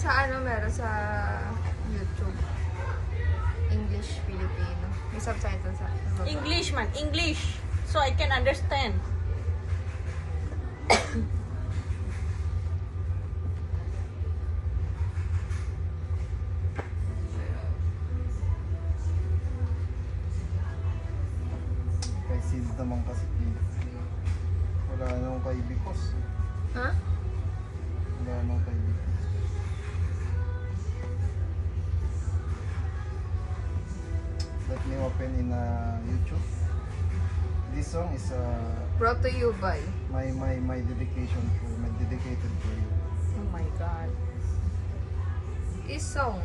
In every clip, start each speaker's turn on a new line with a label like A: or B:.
A: Sa ano meron sa YouTube? English, Filipino. May subtitle sa baba.
B: English man, English. So I can understand.
C: Kasi naman kasi wala nang kay Bicos.
A: Ha?
C: Wala nang kay Bicos. Let me open in YouTube. This song is
A: Brought to you by.
C: my dedication for my dedicated for you.
B: Oh my God.
A: Is song.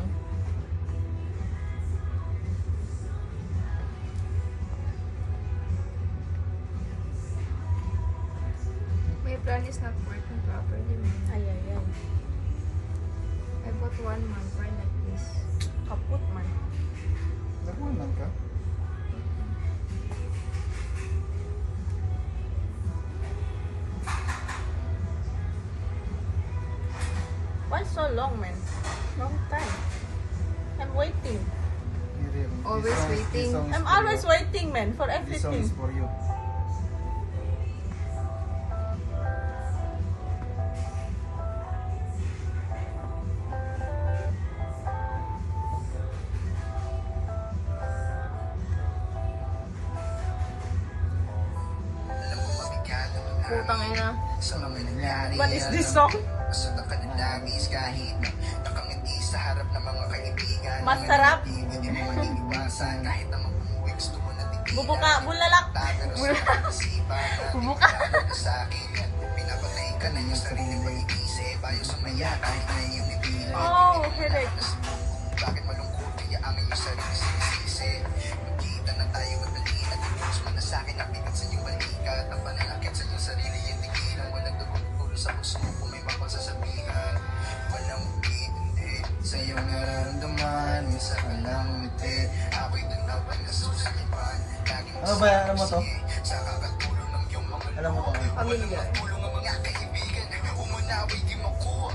A: My plan is not working properly, man.
B: Ay, ay, ay.
A: I bought 1 month for like this.
B: Kaput man.
C: Nagwanan ka?
B: Why so long, man? Long time. I'm waiting.
C: Here,
A: Always waiting.
B: I'm always waiting, man, for
C: This song
B: everything.
C: is for you.
A: Putang ina.
D: Sa mga nangyari,
B: What is this song?
D: Masarap ka ng langis kahit nakangiti sa harap ng mga kaibigan.
B: Masarap.
D: Hindi mo maniiwasan kahit na mag-uwi gusto mo na tigilan.
B: Bubuka, bulalak.
A: Bubuka.
D: Sa akin, pinapatay ka na yung sarili pag-iisip. Ayaw sumaya kahit na yung ipilan.
B: Oh, headache.
D: Bakit malungkot kaya amin yung sarili sinisisi. Magkita na tayo at balita. Diyos mo na sa akin napigat sa iyong balikat. Ang pananakit sa iyong sarili yung tigilan. Walang dugong-tulo sa puso kung may mapagsasabihan. Walang hindi sa iyong nararamdaman. Minsan ka lang umiti. Ako'y danawan na susulipan. Laging
C: Ano ba yan? Alam mo to?
D: sa kakatulong ng iyong mga
C: Alam mo to?
A: Familiar.
D: tulong ang mga kaibigan. Umunawi di mo ko.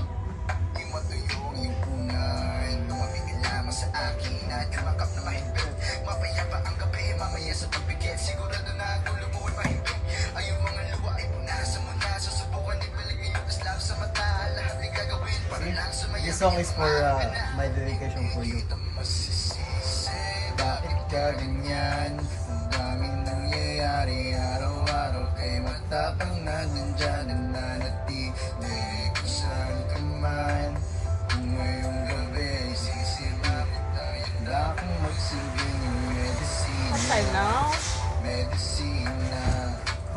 D: Di matuyong yung punay. Tumamig ka lamang sa akin at kumakap na mahigpit. Mapayapa ang gabi, mamaya sa pagbigit. Sigurado na ang tulo mo ay mahigpit. Ay yung mga luwa ay punasan mo na. Susubukan ibalik ngayon taslaw sa mata. Lahat ay gagawin para lang sumaya.
C: This song is for my dedication for you.
D: Bakit ka ganyan? Ang daming nangyayari araw-araw kay matapang na nandyan.